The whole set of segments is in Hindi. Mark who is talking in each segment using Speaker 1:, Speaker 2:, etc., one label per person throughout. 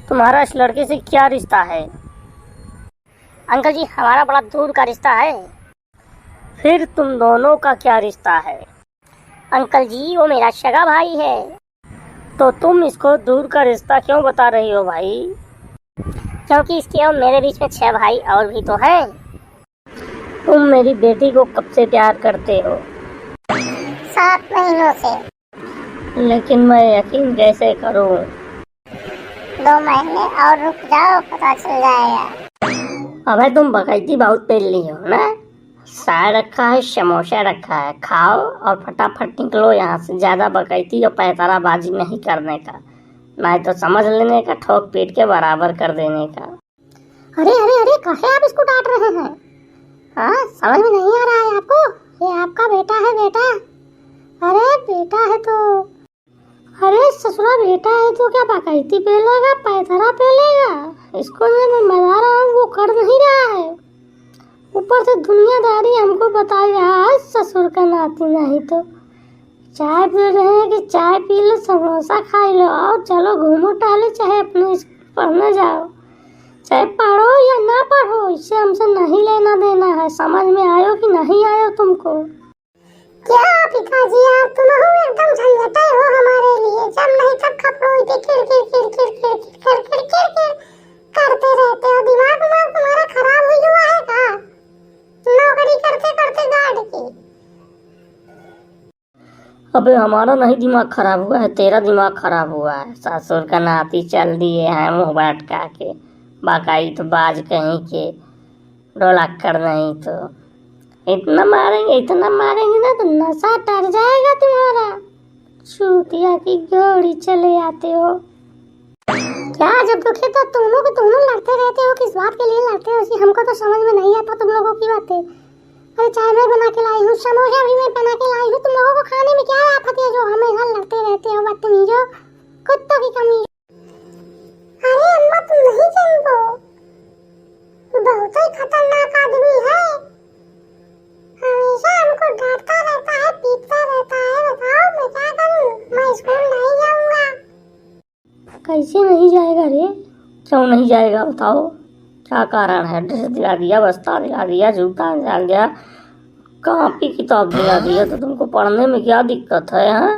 Speaker 1: तुम्हारा इस लड़के से क्या रिश्ता है?
Speaker 2: अंकल जी, हमारा बड़ा दूर का रिश्ता है।
Speaker 1: फिर तुम दोनों का क्या रिश्ता है?
Speaker 2: अंकल जी, वो मेरा सगा भाई है।
Speaker 1: तो तुम इसको दूर का रिश्ता क्यों बता रही हो भाई?
Speaker 2: क्योंकि इसके और मेरे बीच में 6 भाई और भी तो हैं।
Speaker 1: तुम मेरी बेटी को कब से प्यार करते हो?
Speaker 2: 7 महीनों से।
Speaker 1: लेकिन मैं यकीन कैसे करूं?
Speaker 2: 2 महीने और रुक जाओ, पता चल जाएगा।
Speaker 1: अबे तुम बकैती बहुत पेल ली हो ना। चाय रखा है, समोसा रखा है, खाओ और फटाफट निकलो यहाँ से। ज्यादा बकैती और पैतराबाजी नहीं करने का, नहीं तो समझ लेने का ठोक पीट के बराबर कर देने का।
Speaker 2: अरे अरे अरे, काहे आप इसको डांट रहे हैं? हाँ, समझ में नहीं आ रहा है आपको? ये आपका बेटा है बेटा। अरे बेटा है तो अरे ससुरा बेटा है तो क्या बकैती पेलेगा, पैथरा पेलेगा? इसको मैं बता रहा हूँ, वो कर नहीं रहा है। ऊपर से दुनियादारी हमको बता रहा है ससुर का नाती। नहीं तो चाय पी रहे हैं कि चाय पी लो, समोसा खा लो और चलो घूमो टहलो, चाहे अपने पढ़ने जाओ, चाहे पढ़ो या ना पढ़ो, इससे हमसे नहीं लेना देना है। समझ में आयो कि नहीं आयो तुमको? क्या पिताजी, आप तुम एकदम झंझटे हो हमारे लिए। जब नहीं तब खपड़ोई पे किर किर किर किर किर किर किर किर किर करते रहते हो। दिमाग तुम्हारा खराब हुआ है का? नौकरी करते करते गार्ड की।
Speaker 1: अबे हमारा नहीं दिमाग खराब हुआ है, तेरा दिमाग खराब हुआ है। ससुर का नाती चल दिए हैं मुँह भटका के, बाकाई तो बाज कहीं के डोला कर। नहीं तो इतना मारेंगे ना तो नशा डर जाएगा तुम्हारा। चूतिया की गोड़ी चले आते हो क्या? जब दुखे तो दोनों को दोनों लड़ते रहते हो। किस बात के लिए लड़ते हो इसी हमको तो समझ में नहीं आता तुम लोगों की बातें। अरे चाय मैं बना के लाई हूँ, समोसा भी मैं बना के लाई हूँ। तुम लोगों को खाने में क्या आफत है जो हमेशा लड़ते रहते हो? बदतमीजो, कुत्तों की कमी। अरे अम्मा, तुम नहीं जानते, बहुत ही खतरनाक आदमी है। हमेशा हमको डांटता रहता है, पीटता रहता है। बताओ मैं क्या करूं? मैं स्कूल नहीं जाऊंगा। कैसे नहीं जाएगा रे? क्यों नहीं जाएगा बताओ, क्या कारण है? ड्रेस दिला दिया, बस्ता दिला दिया, जूता दिला दिया, कॉपी किताब दिला दिया, तो तुमको पढ़ने में क्या दिक्कत है? हाँ,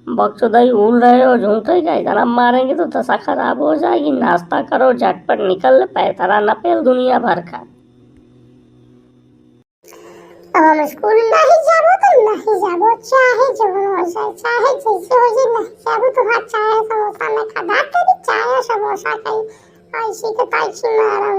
Speaker 1: बकचोदाई भूल रहे हो, झूठे का इतना मारेंगे तो दशा खराब हो जाएगी। नाश्ता करो, झटपट निकल, पैतरा न पेल दुनिया भर का।
Speaker 2: अब हम स्कूल नहीं जाबो तो नहीं जाबो, चाहे जो हो जाए, चाहे जैसे हो जाए, नहीं जाबो तो चाय समोसा में खा। तेरी चाय समोसा कहीं ऐसी के ताई मारा